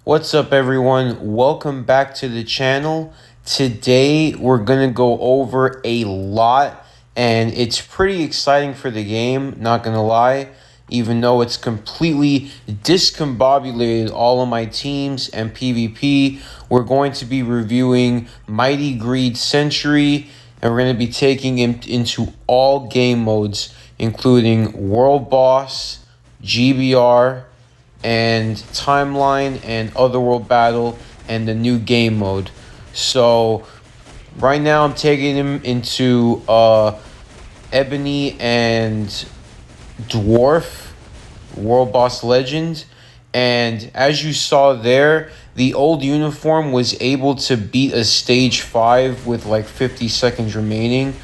What's up, everyone? Welcome back to the channel. Today we're gonna go over a lot, and it's pretty exciting for the game, not gonna lie. Even though it's completely discombobulated all of my teams and PvP, we're going to be reviewing Mighty Greed Century, and we're going to be taking it into all game modes, including World Boss, GBR, and Timeline, and Otherworld Battle, and the new game mode. So right now I'm taking him into Ebony and Dwarf World Boss Legend, and as you saw there, the old uniform was able to beat a stage 5 with like 50 seconds remaining,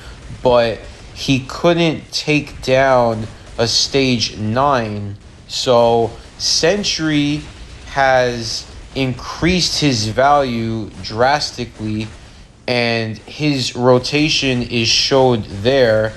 but he couldn't take down a stage 9. So Sentry has increased his value drastically, and his rotation is showed there.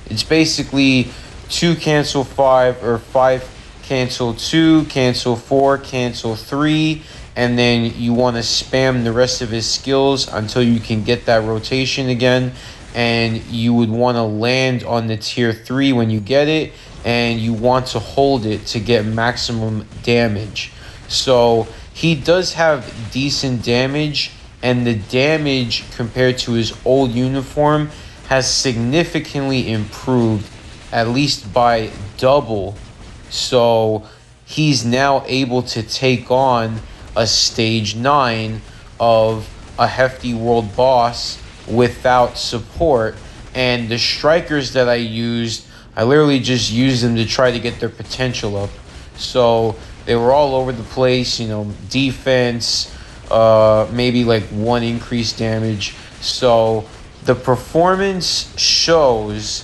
It's basically 2 cancel 5, or 5 cancel 2, cancel 4, cancel 3, and then you want to spam the rest of his skills until you can get that rotation again, and you would want to land on the tier 3 when you get it, and you want to hold it to get maximum damage. So he does have decent damage, and the damage compared to his old uniform has significantly improved, at least by double. So he's now able to take on a stage 9 of a hefty world boss without support. And the strikers that I used, I literally just used them to try to get their potential up. So they were all over the place, you know, defense, maybe like 1 increased damage. So the performance shows,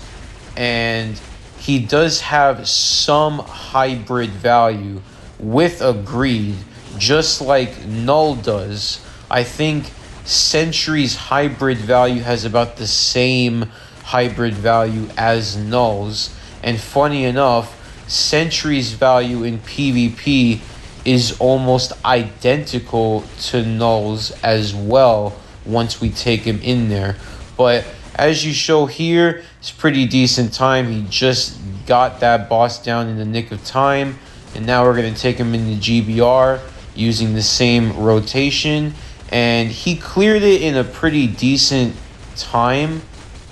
and he does have some hybrid value with a Greed, just like Null does. I think Sentry's hybrid value has about the same hybrid value as Null's, and funny enough, Sentry's value in PvP is almost identical to Null's as well once we take him in there. But as you show here, it's pretty decent time. He just got that boss down in the nick of time, and now we're going to take him into GBR using the same rotation, and he cleared it in a pretty decent time,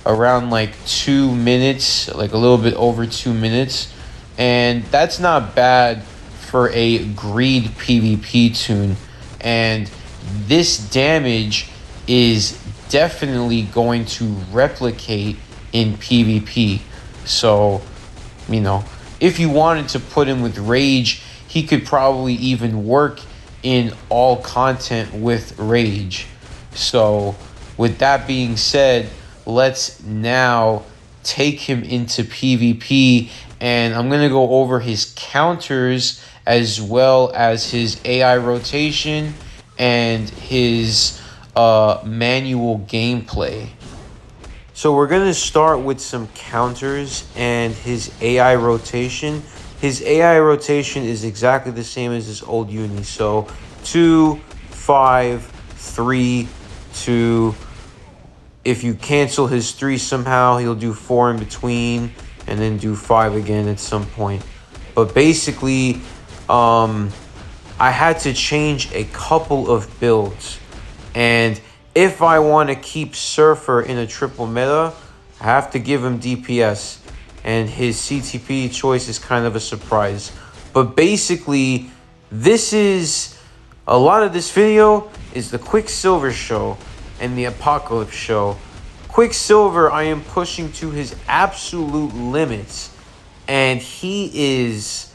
around like 2 minutes, like a little bit over 2 minutes, and that's not bad for a Greed PvP tune. And this damage is definitely going to replicate in PvP. So, you know, if you wanted to put him with Rage, he could probably even work in all content with Rage. So with that being said, let's now take him into PvP, and I'm going to go over his counters as well as his AI rotation and his manual gameplay. So we're going to start with some counters and his AI rotation. His AI rotation is exactly the same as his old uni. So 2, 5, 3, 2. If you cancel his 3 somehow, he'll do 4 in between and then do 5 again at some point. But basically, I had to change a couple of builds. And if I want to keep Surfer in a triple meta, I have to give him DPS. And his CTP choice is kind of a surprise. But basically, this is... a lot of this video is the Quicksilver show and the Apocalypse show. Quicksilver, I am pushing to his absolute limits, and he is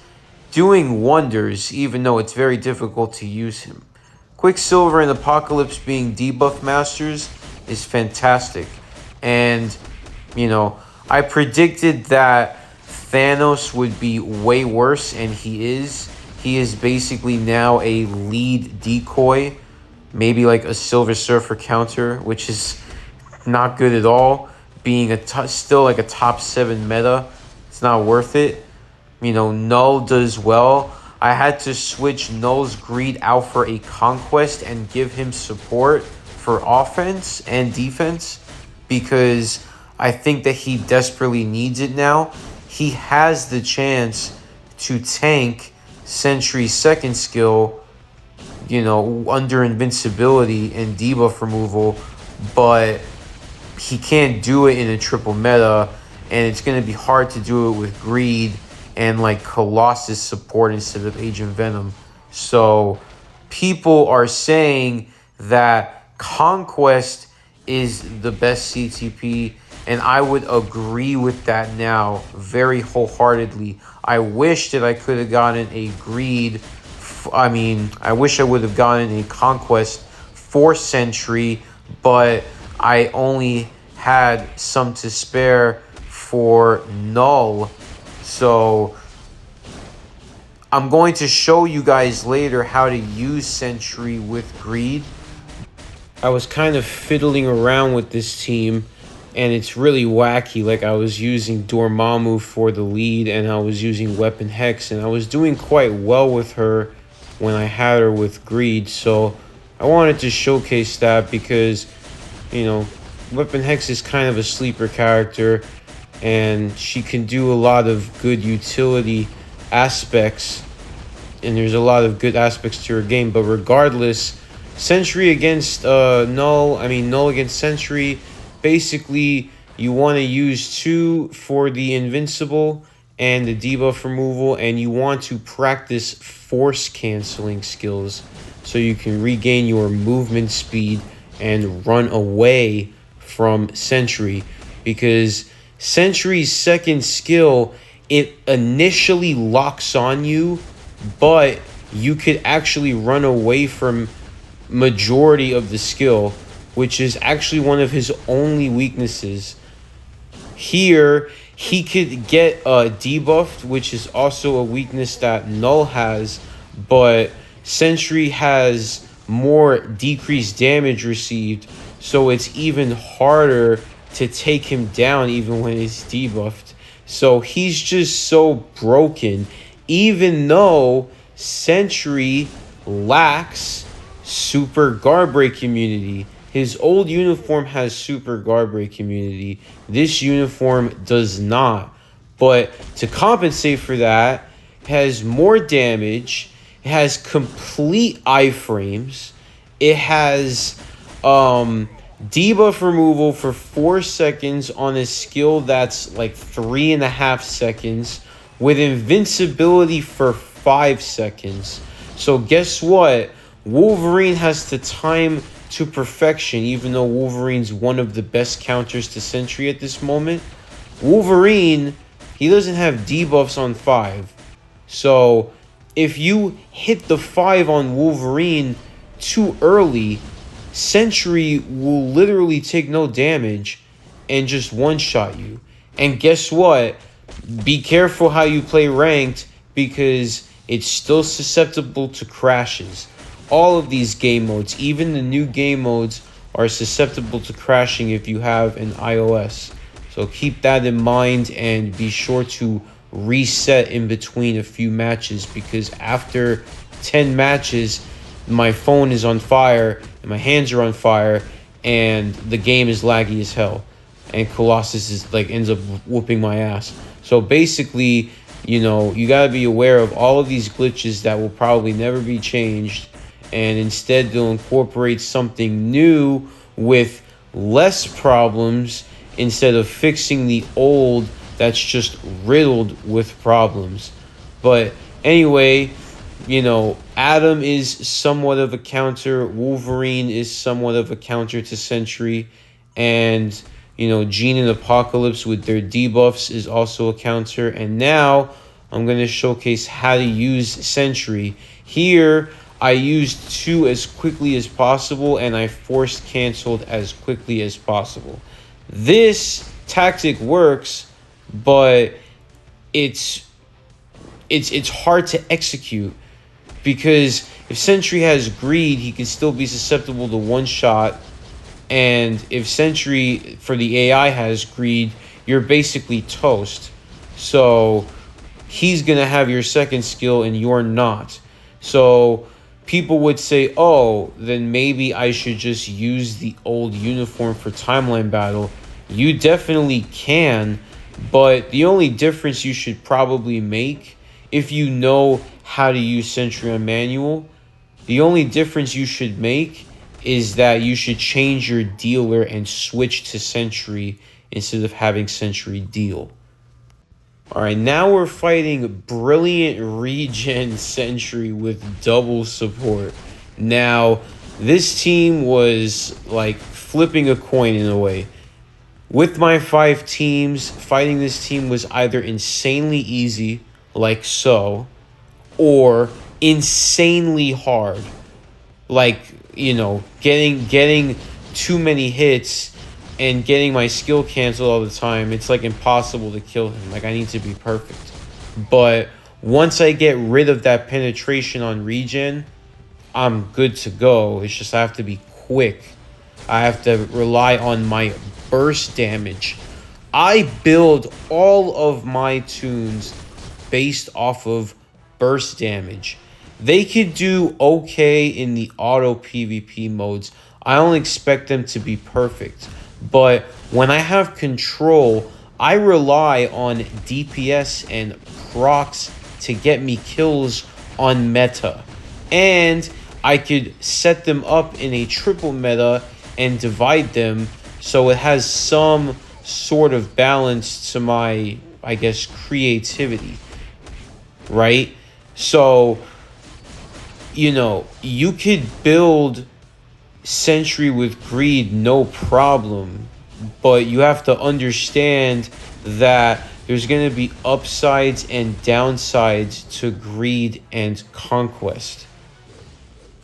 doing wonders, even though it's very difficult to use him. Quicksilver and Apocalypse being debuff masters is fantastic. And, you know, I predicted that Thanos would be way worse, and he is. He is basically now a lead decoy, maybe like a Silver Surfer counter, which is not good at all. Being still like a top 7 meta, it's not worth it. You know, Null does well. I had to switch Null's Greed out for a Conquest and give him support for offense and defense because I think that he desperately needs it now. He has the chance to tank Sentry's second skill, you know, under invincibility and debuff removal, but he can't do it in a triple meta, and it's going to be hard to do it with Greed and like Colossus support instead of Agent Venom. So people are saying that Conquest is the best CTP, and I would agree with that now very wholeheartedly. I wish that I could have gotten a Greed. I wish I would have gotten a Conquest for Sentry, but I only had some to spare for Null. So I'm going to show you guys later how to use Sentry with Greed. I was kind of fiddling around with this team, and it's really wacky. Like, I was using Dormammu for the lead, and I was using Weapon Hex, and I was doing quite well with her when I had her with Greed. So I wanted to showcase that because, you know, Weapon Hex is kind of a sleeper character, and she can do a lot of good utility aspects, and there's a lot of good aspects to her game. But regardless, Sentry against Null against Sentry, basically you want to use 2 for the invincible and the debuff removal, and you want to practice force canceling skills so you can regain your movement speed and run away from Sentry, because Sentry's second skill, it initially locks on you, but you could actually run away from majority of the skill, which is actually one of his only weaknesses. Here, he could get debuffed, which is also a weakness that Null has, but Sentry has more decreased damage received, so it's even harder to take him down even when he's debuffed. So he's just so broken, even though Sentry lacks super guard break immunity. His old uniform has super guard break immunity. This uniform does not. But to compensate for that, it has more damage. It has complete iframes. It has debuff removal for 4 seconds on a skill that's like 3.5 seconds, with invincibility for 5 seconds. So guess what? Wolverine has to time to perfection, even though Wolverine's one of the best counters to Sentry at this moment. Wolverine, he doesn't have debuffs on 5. So if you hit the 5 on Wolverine too early, Sentry will literally take no damage and just one-shot you. And guess what? Be careful how you play ranked, because it's still susceptible to crashes. All of these game modes, even the new game modes, are susceptible to crashing if you have an iOS. So keep that in mind, and be sure to reset in between a few matches, because after 10 matches, my phone is on fire and my hands are on fire and the game is laggy as hell, and Colossus is like ends up whooping my ass. So basically, you know, you got to be aware of all of these glitches that will probably never be changed, and instead they'll incorporate something new with less problems instead of fixing the old that's just riddled with problems. But anyway, you know, Adam is somewhat of a counter. Wolverine is somewhat of a counter to Sentry. And, you know, Jean and Apocalypse with their debuffs is also a counter. And now I'm going to showcase how to use Sentry. Here, I used 2 as quickly as possible, and I forced canceled as quickly as possible. This tactic works, but it's hard to execute, because if Sentry has Greed, he can still be susceptible to one-shot, and if Sentry for the AI has Greed, you're basically toast. So he's going to have your second skill and you're not. So people would say, oh, then maybe I should just use the old uniform for timeline battle. You definitely can, but the only difference you should probably make, if you know how to use Sentry on manual, the only difference you should make is that you should change your dealer and switch to Sentry instead of having Sentry deal. Alright, now we're fighting Brilliant Regen Sentry with double support. Now, this team was like flipping a coin in a way. With my 5 teams, fighting this team was either insanely easy, like so, or insanely hard. Like, you know, getting too many hits and getting my skill canceled all the time. It's like impossible to kill him. Like, I need to be perfect. But once I get rid of that penetration on regen, I'm good to go. It's just I have to be quick. I have to rely on my burst damage. I build all of my tunes based off of burst damage. They could do okay in the auto PvP modes. I don't expect them to be perfect. But when I have control, I rely on DPS and procs to get me kills on meta. And I could set them up in a triple meta and divide them so it has some sort of balance to my, I guess, creativity. Right? So, you know, you could build Sentry with Greed, no problem, but you have to understand that there's going to be upsides and downsides to Greed and Conquest.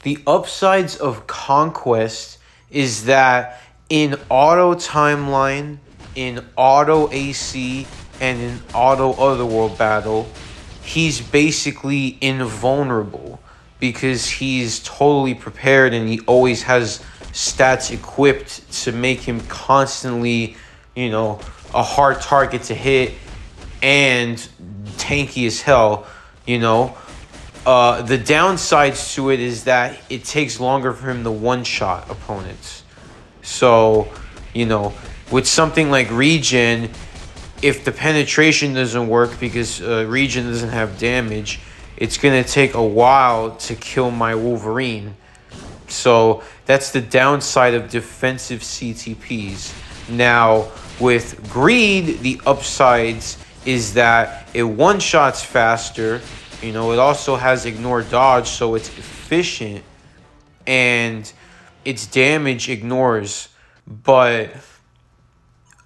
The upsides of Conquest is that in auto timeline, in auto AC, and in auto Otherworld battle, he's basically invulnerable, because he's totally prepared and he always has stats equipped to make him constantly, you know, a hard target to hit and tanky as hell, you know. The downsides to it is that it takes longer for him to one-shot opponents. So, you know, with something like regen, if the penetration doesn't work because regen doesn't have damage, it's going to take a while to kill my Wolverine. So that's the downside of defensive CTPs. Now, with Greed, the upsides is that it one-shots faster. You know, it also has ignore dodge, so it's efficient. And its damage ignores. But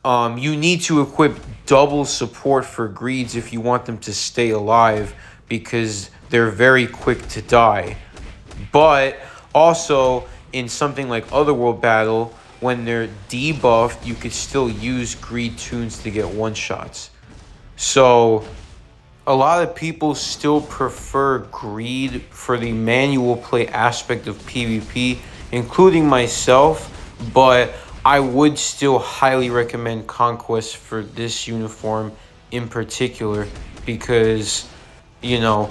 you need to equip double support for Greeds if you want them to stay alive, because they're very quick to die. But also, in something like Otherworld battle, when they're debuffed, you could still use Greed tunes to get one-shots. So a lot of people still prefer Greed for the manual play aspect of PvP, including myself, but I would still highly recommend Conquest for this uniform in particular, because, you know,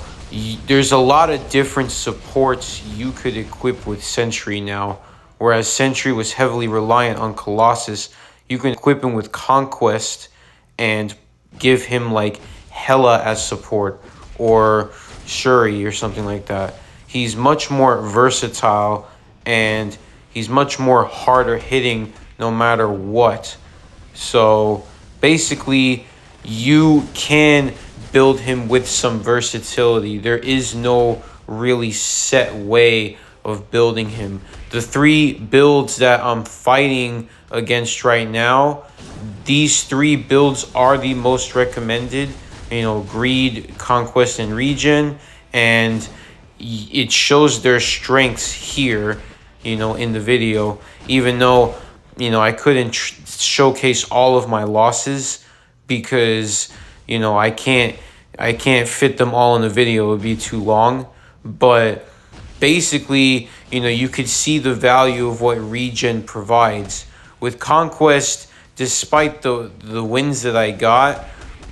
there's a lot of different supports you could equip with Sentry now. Whereas Sentry was heavily reliant on Colossus, you can equip him with Conquest and give him like Hela as support, or Shuri or something like that. He's much more versatile and he's much more harder hitting no matter what. So basically, you can build him with some versatility. There is no really set way of building him. The 3 builds that I'm fighting against right now, these 3 builds are the most recommended. You know, Greed, Conquest, and Regen, and it shows their strengths here, you know, in the video, even though, you know, I couldn't showcase all of my losses because, you know, I can't fit them all in the video. It would be too long. But basically, you know, you could see the value of what Regen provides. With Conquest, despite the wins that I got,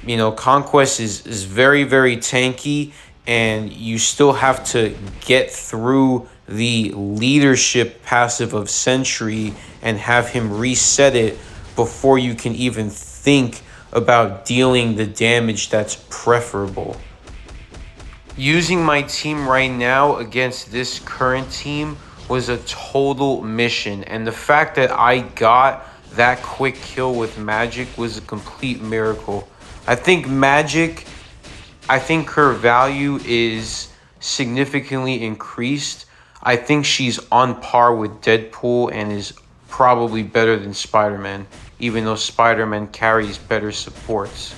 You know, Conquest is very, very tanky, and you still have to get through the leadership passive of Sentry and have him reset it before you can even think about dealing the damage that's preferable. Using my team right now against this current team was a total mission, and the fact that I got that quick kill with Magic was a complete miracle. I think Magic, I think her value is significantly increased. I think she's on par with Deadpool and is probably better than Spider-Man, even though Spider-Man carries better supports.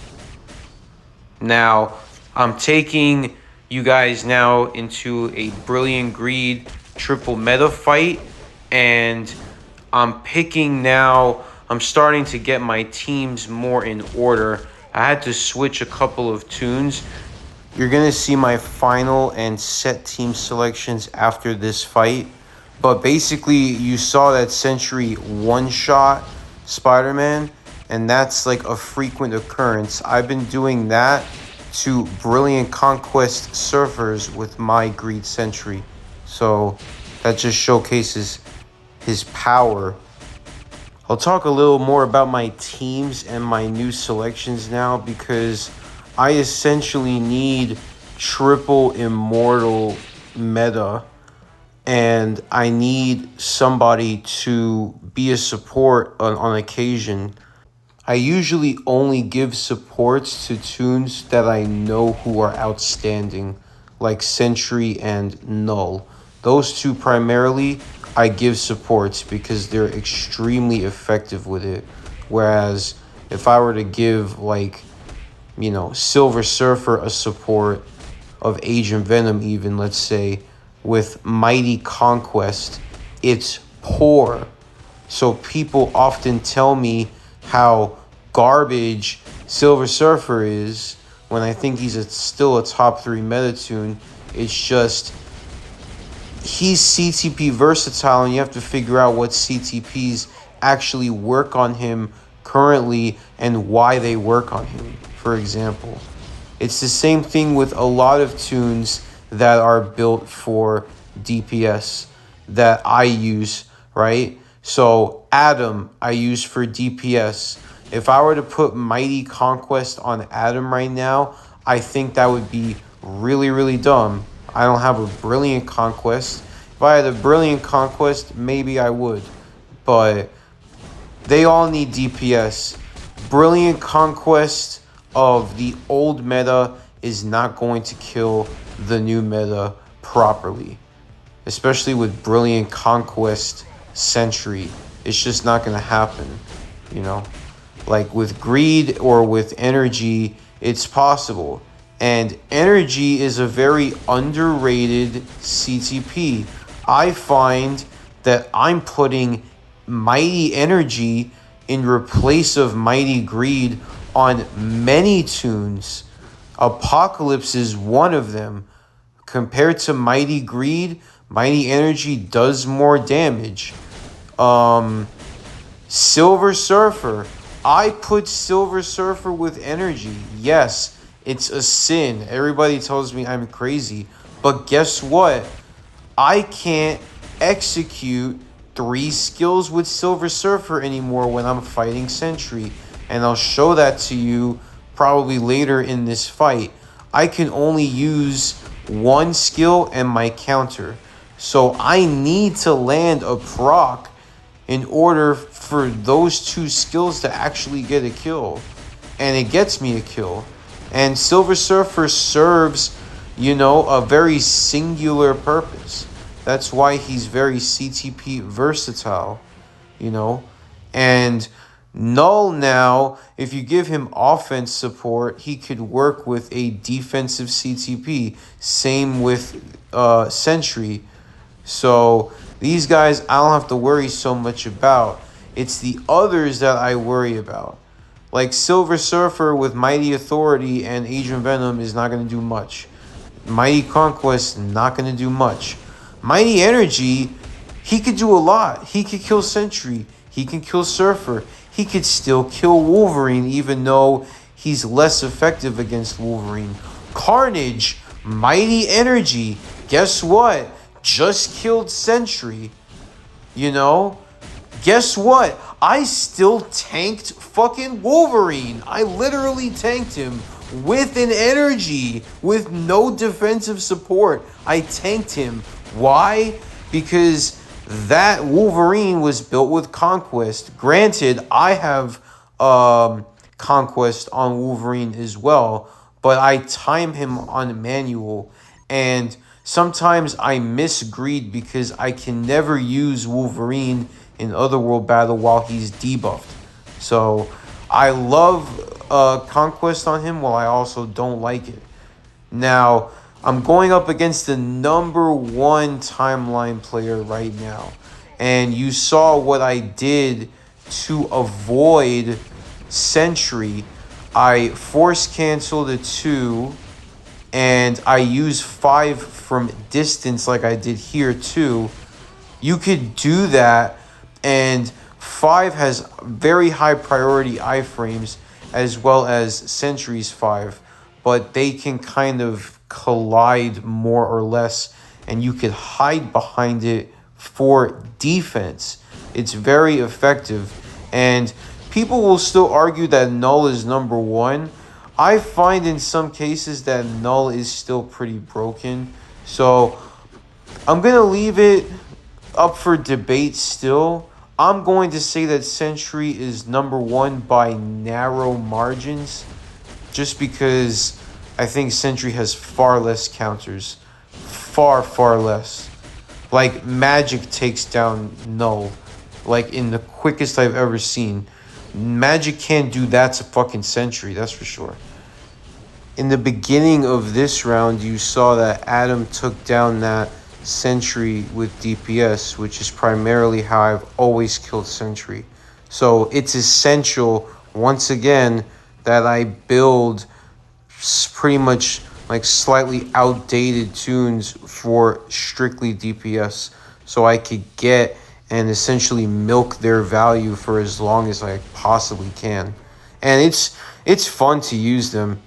Now, I'm taking you guys now into a Brilliant Greed triple meta fight, and I'm starting to get my teams more in order. I had to switch a couple of tunes. You're going to see my final and set team selections after this fight. But basically, you saw that Sentry one-shot Spider-Man, and that's like a frequent occurrence. I've been doing that to Brilliant Conquest Surfers with my Greed Sentry. So that just showcases his power. I'll talk a little more about my teams and my new selections now, because I essentially need triple immortal meta, and I need somebody to be a support on occasion. I usually only give supports to tunes that I know who are outstanding, like Sentry and Null. Those two primarily I give supports because they're extremely effective with it. Whereas if I were to give, like, you know, Silver Surfer a support of Agent Venom, even, let's say, with Mighty Conquest, it's poor. So people often tell me how garbage Silver Surfer is when I think he's still a top 3 meta tune. It's just, he's CTP versatile, and you have to figure out what CTPs actually work on him currently and why they work on him, for example. It's the same thing with a lot of tunes that are built for DPS that I use, right? So Adam, I use for DPS. If I were to put Mighty Conquest on Adam right now, I think that would be really, really dumb. I don't have a Brilliant Conquest. If I had a Brilliant Conquest, maybe I would. But they all need DPS. Brilliant Conquest of the old meta is not going to kill the new meta properly. Especially with Brilliant Conquest Sentry. It's just not going to happen, you know? Like with Greed or with Energy, it's possible. And Energy is a very underrated CTP. I find that I'm putting Mighty Energy in replace of Mighty Greed on many tunes. Apocalypse is one of them. Compared to Mighty Greed, Mighty Energy does more damage. Silver Surfer. I put Silver Surfer with Energy. Yes, it's a sin. Everybody tells me I'm crazy. But guess what? I can't execute 3 skills with Silver Surfer anymore when I'm fighting Sentry. And I'll show that to you probably later in this fight. I can only use 1 skill and my counter. So I need to land a proc in order for those 2 skills to actually get a kill. And it gets me a kill. And Silver Surfer serves, you know, a very singular purpose. That's why he's very CTP versatile, you know. And Null now, if you give him offense support, he could work with a defensive CTP. Same with Sentry. So these guys I don't have to worry so much about. It's the others that I worry about. Like Silver Surfer with Mighty Authority and Agent Venom is not going to do much. Mighty Conquest, not going to do much. Mighty Energy, he could do a lot. He could kill Sentry. He can kill Surfer. He could still kill Wolverine, even though he's less effective against Wolverine. Carnage, Mighty Energy, guess what? Just killed Sentry, you know? Guess what? I still tanked fucking Wolverine. I literally tanked him with an energy, with no defensive support. I tanked him. Why? Because that Wolverine was built with Conquest. Granted, I have Conquest on Wolverine as well, but I time him on manual, and sometimes I miss Greed because I can never use Wolverine in Otherworld battle while he's debuffed. So I love Conquest on him, while I also don't like it. Now, I'm going up against the #1 timeline player right now. And you saw what I did to avoid Sentry. I force canceled a 2, and I use 5 from distance like I did here too. You could do that, and 5 has very high priority iframes as well as Sentry's 5, but they can kind of collide more or less, and you could hide behind it for defense. It's very effective, and people will still argue that Null is #1. I find in some cases that Null is still pretty broken, so I'm going to leave it up for debate still. I'm going to say that Sentry is #1 by narrow margins, just because I think Sentry has far less counters. Far less. Like, Magic takes down Null, like, in the quickest I've ever seen. Magic can't do that to fucking Sentry, that's for sure. In the beginning of this round, you saw that Adam took down that Sentry with DPS, which is primarily how I've always killed Sentry. So it's essential, once again, that I build pretty much like slightly outdated tunes for strictly DPS, so I could get and essentially milk their value for as long as I possibly can. And it's fun to use them.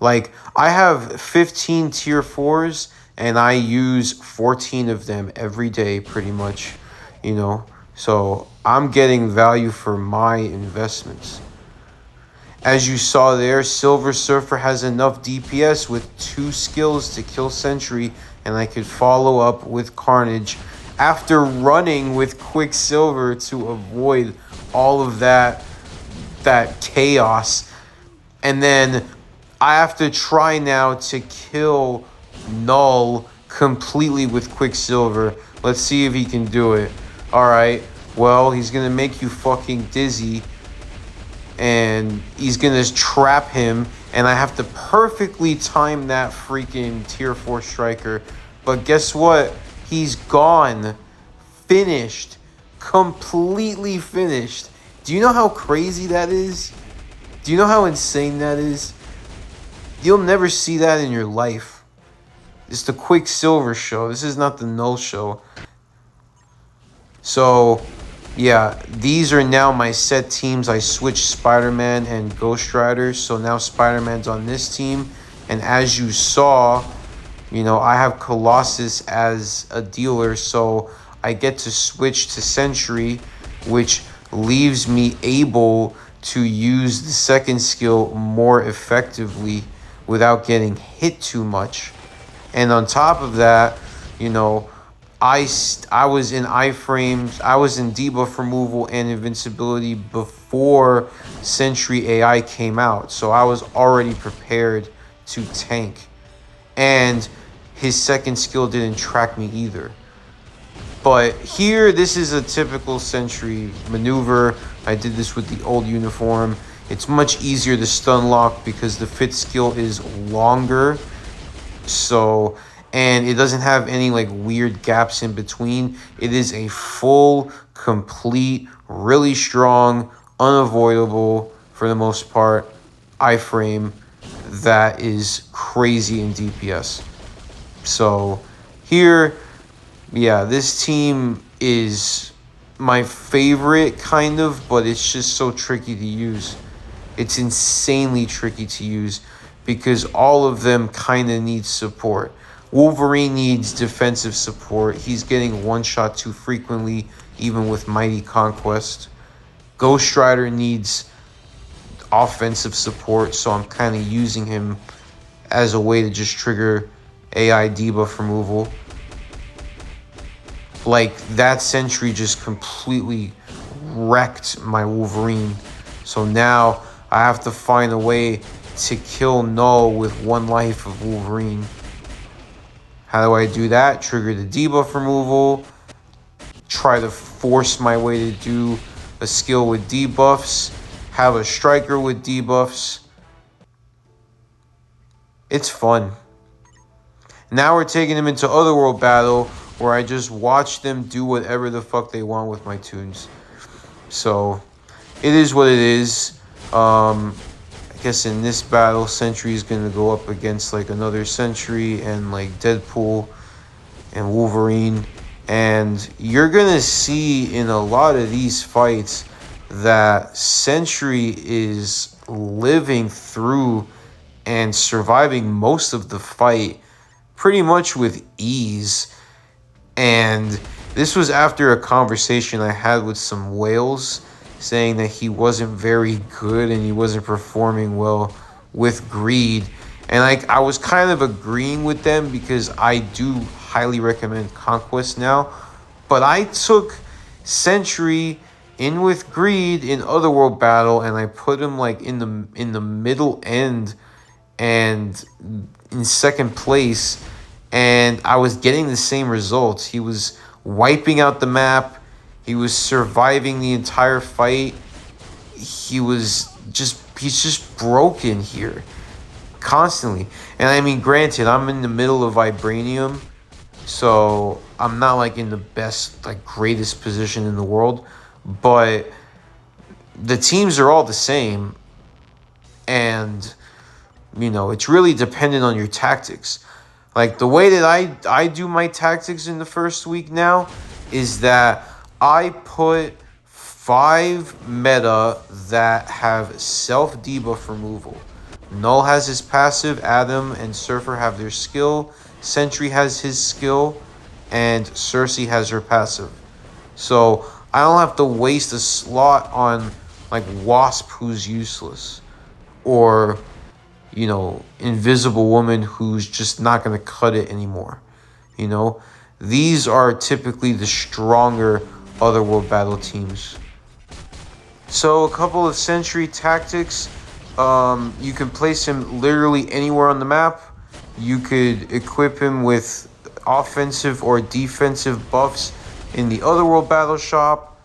Like, I have 15 tier 4s, and I use 14 of them every day pretty much, you know. So I'm getting value for my investments. As you saw there, Silver Surfer has enough DPS with 2 skills to kill Sentry, and I could follow up with Carnage after running with Quicksilver to avoid all of that chaos. And then I have to try now to kill Null completely with Quicksilver. Let's see if he can do it. Alright, well, he's gonna make you fucking dizzy, and he's gonna trap him, and I have to perfectly time that freaking tier 4 striker. But guess what? He's gone. Finished. Completely finished. Do you know how crazy that is? Do you know how insane that is? You'll never see that in your life. It's the Quicksilver show. This is not the Null show. So, yeah, these are now my set teams. I switched Spider-Man and Ghost Rider, so now Spider-Man's on this team. And as you saw, you know, I have Colossus as a dealer, so I get to switch to Sentry, which leaves me able to use the second skill more effectively without getting hit too much. And on top of that, you know, I was in iframes, I was in debuff removal and invincibility before Sentry AI came out, so I was already prepared to tank. And his second skill didn't track me either. But here, this is a typical Sentry maneuver. I did this with the old uniform. It's much easier to stun lock because the fit skill is longer. So, and it doesn't have any like weird gaps in between. It is a full, complete, really strong, unavoidable, for the most part, iframe that is crazy in DPS. So here, yeah, this team is my favorite kind of, but it's just so tricky to use. It's insanely tricky to use because all of them kind of need support. Wolverine needs defensive support. He's getting one shot too frequently, even with Mighty Conquest. Ghost Rider needs offensive support, so I'm kind of using him as a way to just trigger AI debuff removal. Like, that Sentry just completely wrecked my Wolverine. So now I have to find a way to kill Null with 1 life of Wolverine. How do I do that? Trigger the debuff removal. Try to force my way to do a skill with debuffs. Have a striker with debuffs. It's fun. Now we're taking them into Otherworld battle, where I just watch them do whatever the fuck they want with my tunes. So, it is what it is. I guess in this battle, Sentry is going to go up against like another Sentry and like Deadpool and Wolverine. And you're going to see in a lot of these fights that Sentry is living through and surviving most of the fight pretty much with ease. And this was after a conversation I had with some whales saying that he wasn't very good and he wasn't performing well with Greed. And I was kind of agreeing with them because I do highly recommend Conquest now. But I took Sentry in with Greed in Otherworld battle and I put him like in the middle end and in second place, and I was getting the same results. He was wiping out the map. He was surviving the entire fight. He's just broken here constantly. And I mean, granted, I'm in the middle of Vibranium, so I'm not like in the best, like greatest position in the world, but the teams are all the same, and you know, it's really dependent on your tactics. Like, the way that I do my tactics in the first week now is that I put 5 meta that have self-debuff removal. Null has his passive, Adam and Surfer have their skill, Sentry has his skill, and Cersei has her passive. So I don't have to waste a slot on, like, Wasp, who's useless, or you know, Invisible Woman, who's just not going to cut it anymore. You know, these are typically the stronger Otherworld battle teams. So a couple of Sentry tactics. You can place him literally anywhere on the map. You could equip him with offensive or defensive buffs in the Otherworld battle shop,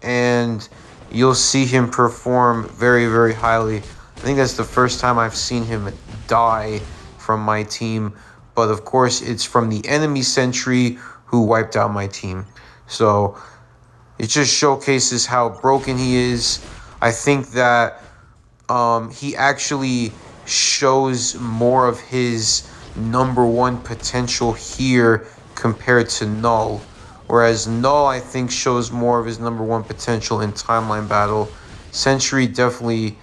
and you'll see him perform very, very highly. I think that's the first time I've seen him die from my team. But of course, it's from the enemy Sentry who wiped out my team. So it just showcases how broken he is. I think that he actually shows more of his #1 potential here compared to Null. Whereas Null, I think, shows more of his #1 potential in Timeline Battle. Sentry definitely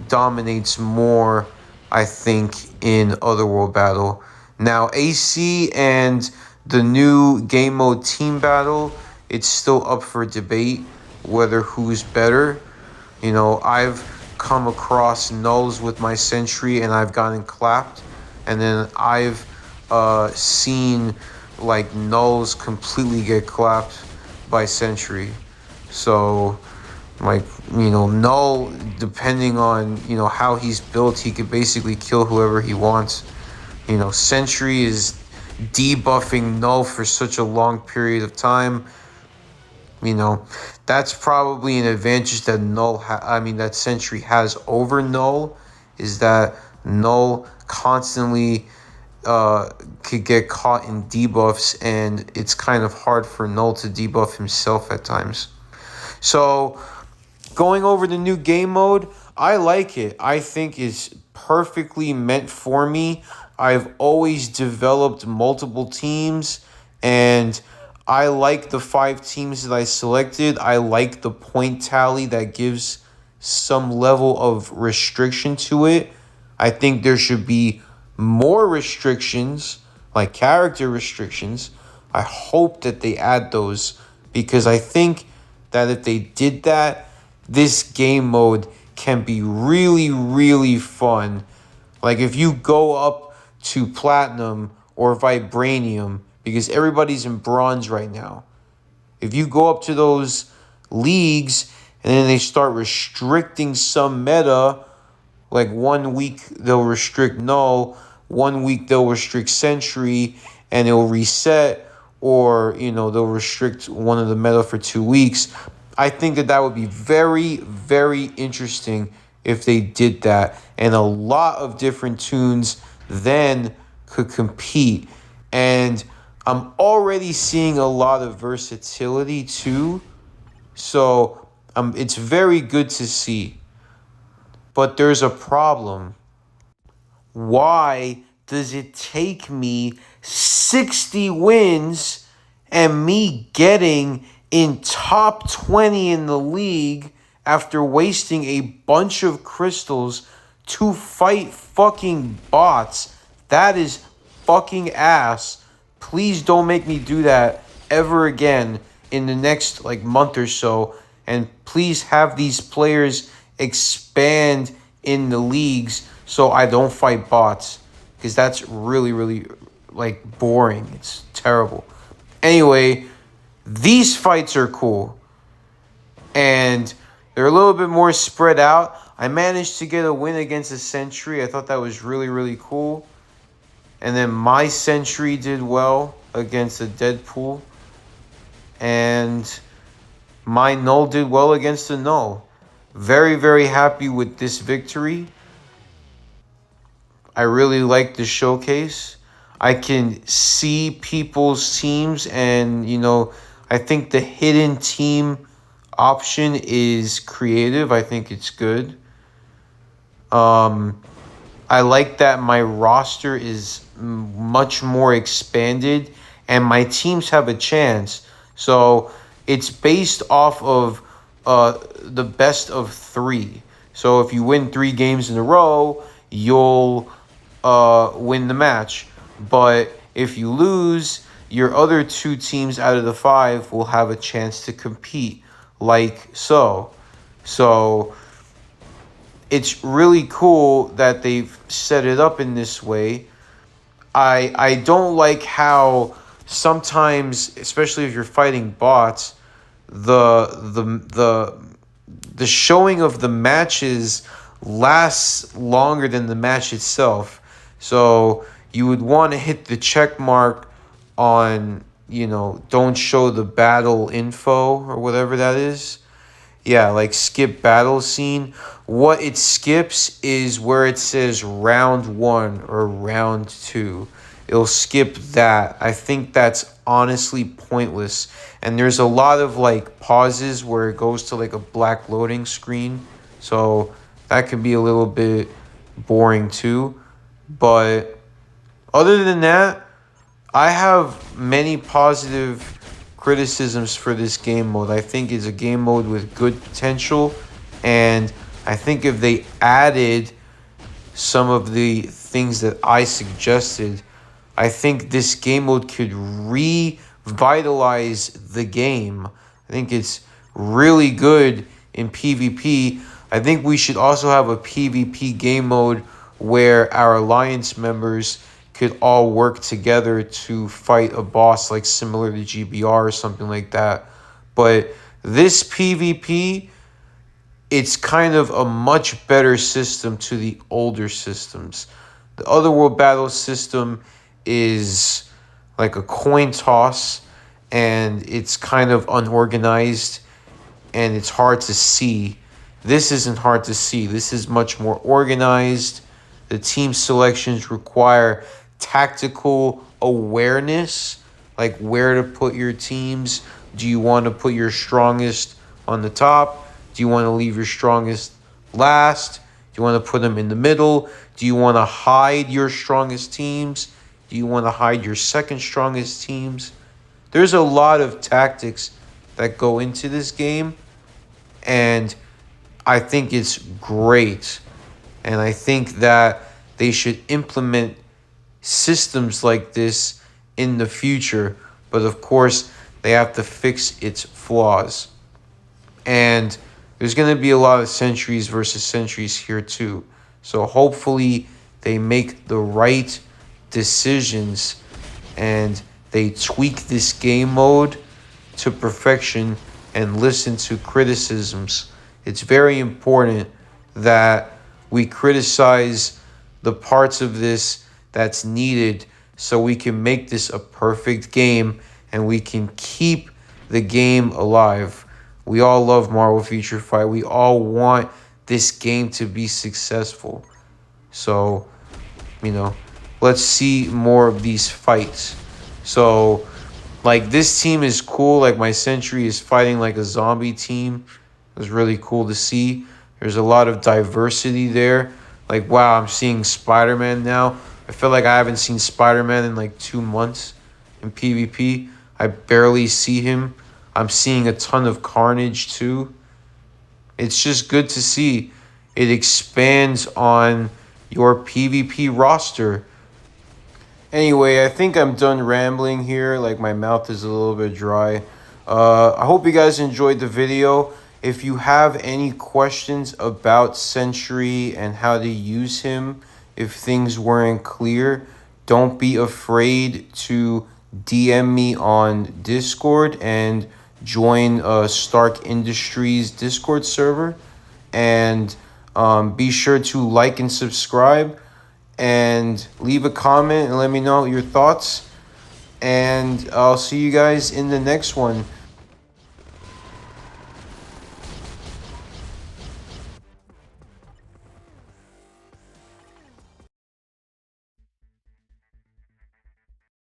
dominates more, I think, in Otherworld battle. Now, AC and the new game mode team battle, it's still up for debate whether who's better. You know, I've come across nulls with my Sentry and I've gotten clapped, and then I've seen like nulls completely get clapped by Sentry. So like, you know, Null, depending on, you know, how he's built, he could basically kill whoever he wants. You know, Sentry is debuffing Null for such a long period of time. You know, that's probably an advantage that that Sentry has over Null, is that Null constantly could get caught in debuffs, and it's kind of hard for Null to debuff himself at times. So going over the new game mode, I like it. I think it's perfectly meant for me. I've always developed multiple teams, and I like the 5 teams that I selected. I like the point tally that gives some level of restriction to it. I think there should be more restrictions, like character restrictions. I hope that they add those, because I think that if they did that, this game mode can be really, really fun. Like if you go up to Platinum or Vibranium, because everybody's in Bronze right now. If you go up to those leagues and then they start restricting some meta, like 1 week they'll restrict Null, 1 week they'll restrict Sentry, and it'll reset, or they'll restrict one of the meta for 2 weeks. I think that would be very, very interesting if they did that, and a lot of different tunes then could compete. And I'm already seeing a lot of versatility too, so it's very good to see. But there's a problem. Why does it take me 60 wins and me getting in top 20 in the league after wasting a bunch of crystals to fight fucking bots? That is fucking ass. Please don't make me do that ever again in the next month or so. And please have these players expand in the leagues so I don't fight bots, because that's really, really boring. It's terrible. Anyway, these fights are cool, and they're a little bit more spread out. I managed to get a win against a Sentry. I thought that was really, really cool. And then my Sentry did well against a Deadpool, and my Null did well against a Null. Very, very happy with this victory. I really like the showcase. I can see people's teams, and I think the hidden team option is creative. I think it's good. I like that my roster is much more expanded and my teams have a chance. So it's based off of the best of 3. So if you win 3 games in a row, you'll win the match. But if you lose, your other 2 teams out of the 5 will have a chance to compete, like so. So it's really cool that they've set it up in this way. I don't like how sometimes, especially if you're fighting bots, the showing of the matches lasts longer than the match itself. So you would want to hit the check mark on, don't show the battle info or whatever that is. Yeah, skip battle scene. What it skips is where it says round 1 or round 2. It'll skip that. I think that's honestly pointless. And there's a lot of pauses where it goes to a black loading screen. So that could be a little bit boring too. But other than that, I have many positive criticisms for this game mode. I think it's a game mode with good potential, and I think if they added some of the things that I suggested, I think this game mode could revitalize the game. I think it's really good in PvP. I think we should also have a PvP game mode where our alliance members could all work together to fight a boss, similar to GBR or something like that. But this PvP, it's kind of a much better system to the older systems. The Otherworld battle system is like a coin toss, and it's kind of unorganized, and it's hard to see. This isn't hard to see. This is much more organized. The team selections require tactical awareness, like where to put your teams. Do you want to put your strongest on the top? Do you want to leave your strongest last? Do you want to put them in the middle? Do you want to hide your strongest teams? Do you want to hide your second strongest teams? There's a lot of tactics that go into this game, and I think it's great. And I think that they should implement systems like this in the future. But of course, they have to fix its flaws. And there's going to be a lot of sentries versus sentries here too. So hopefully they make the right decisions and they tweak this game mode to perfection and listen to criticisms. It's very important that we criticize the parts of this that's needed so we can make this a perfect game and we can keep the game alive. We all love Marvel Future Fight. We all want this game to be successful. So, let's see more of these fights. So, like, this team is cool. Like, my Sentry is fighting like a zombie team. It was really cool to see. There's a lot of diversity there. Like, wow, I'm seeing Spider-Man now. I feel like I haven't seen Spider-Man in like 2 months in PvP. I barely see him. I'm seeing a ton of Carnage too. It's just good to see. It expands on your PvP roster. Anyway, I think I'm done rambling here. Like, my mouth is a little bit dry. I hope you guys enjoyed the video. If you have any questions about Sentry and how to use him, if things weren't clear, don't be afraid to DM me on Discord and join Stark Industries Discord server. And be sure to like and subscribe and leave a comment and let me know your thoughts. And I'll see you guys in the next one.